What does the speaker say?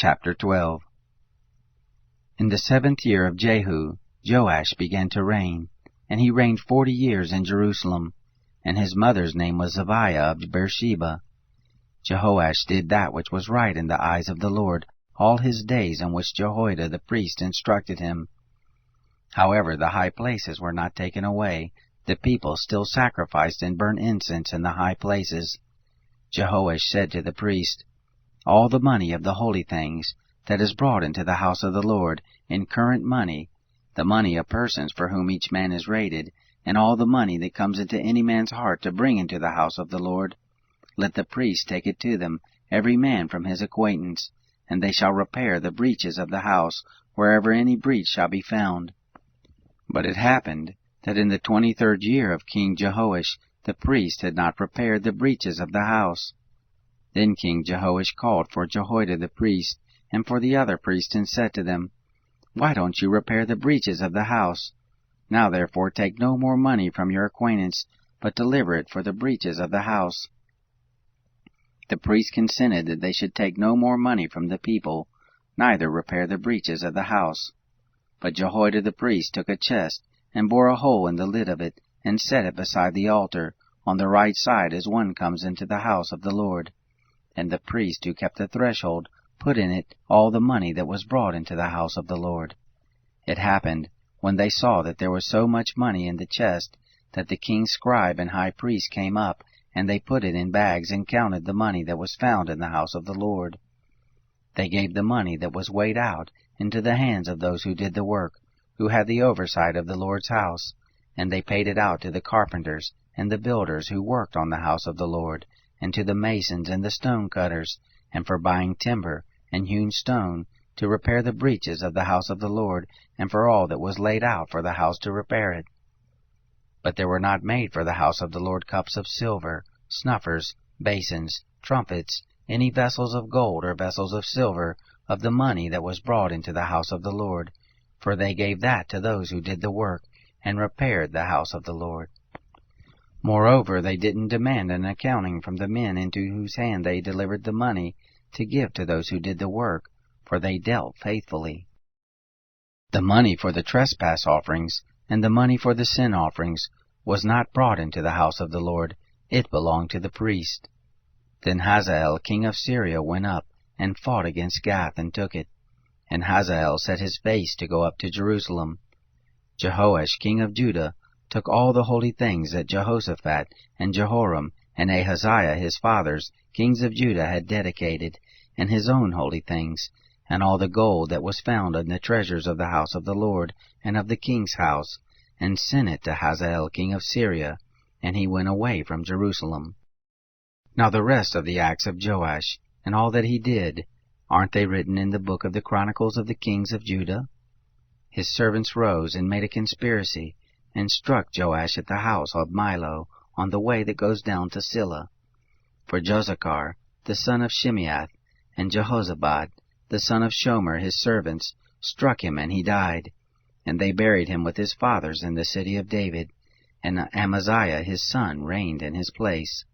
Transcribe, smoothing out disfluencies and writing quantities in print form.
Chapter 12. In the 7th year of Jehu, Joash began to reign, and he reigned 40 years in Jerusalem, and his mother's name was Zibiah of Beersheba. Jehoash did that which was right in the eyes of the Lord all his days, in which Jehoiada the priest instructed him. However, the high places were not taken away. The people still sacrificed and burnt incense in the high places. Jehoash said to the priest, "All the money of the holy things that is brought into the house of the Lord, in current money, the money of persons for whom each man is rated, and all the money that comes into any man's heart to bring into the house of the Lord, let the priests take it to them, every man from his acquaintance, and they shall repair the breaches of the house, wherever any breach shall be found." But it happened that in the 23rd year of King Jehoash, the priest had not repaired the breaches of the house. Then King Jehoash called for Jehoiada the priest, and for the other priests, and said to them, "Why don't you repair the breaches of the house? Now therefore take no more money from your acquaintance, but deliver it for the breaches of the house." The priests consented that they should take no more money from the people, neither repair the breaches of the house. But Jehoiada the priest took a chest, and bored a hole in the lid of it, and set it beside the altar, on the right side as one comes into the house of the Lord. And the priest who kept the threshold put in it all the money that was brought into the house of the Lord. It happened, when they saw that there was so much money in the chest, that the king's scribe and high priest came up, and they put it in bags, and counted the money that was found in the house of the Lord. They gave the money that was weighed out into the hands of those who did the work, who had the oversight of the Lord's house, and they paid it out to the carpenters and the builders who worked on the house of the Lord, and to the masons and the stone cutters, and for buying timber and hewn stone, to repair the breaches of the house of the Lord, and for all that was laid out for the house to repair it. But there were not made for the house of the Lord cups of silver, snuffers, basins, trumpets, any vessels of gold or vessels of silver, of the money that was brought into the house of the Lord, for they gave that to those who did the work, and repaired the house of the Lord. Moreover, they didn't demand an accounting from the men into whose hand they delivered the money to give to those who did the work, for they dealt faithfully. The money for the trespass offerings and the money for the sin offerings was not brought into the house of the Lord. It belonged to the priest. Then Hazael king of Syria went up and fought against Gath and took it. And Hazael set his face to go up to Jerusalem. Jehoash king of Judah took all the holy things that Jehoshaphat and Jehoram and Ahaziah his fathers, kings of Judah, had dedicated, and his own holy things, and all the gold that was found in the treasures of the house of the Lord and of the king's house, and sent it to Hazael king of Syria, and he went away from Jerusalem. Now the rest of the acts of Joash, and all that he did, aren't they written in the book of the Chronicles of the kings of Judah? His servants rose and made a conspiracy, and struck Joash at the house of Milo, on the way that goes down to Silla. For Jozachar, the son of Shimeath, and Jehozabad, the son of Shomer, his servants, struck him, and he died. And they buried him with his fathers in the city of David, and Amaziah his son reigned in his place.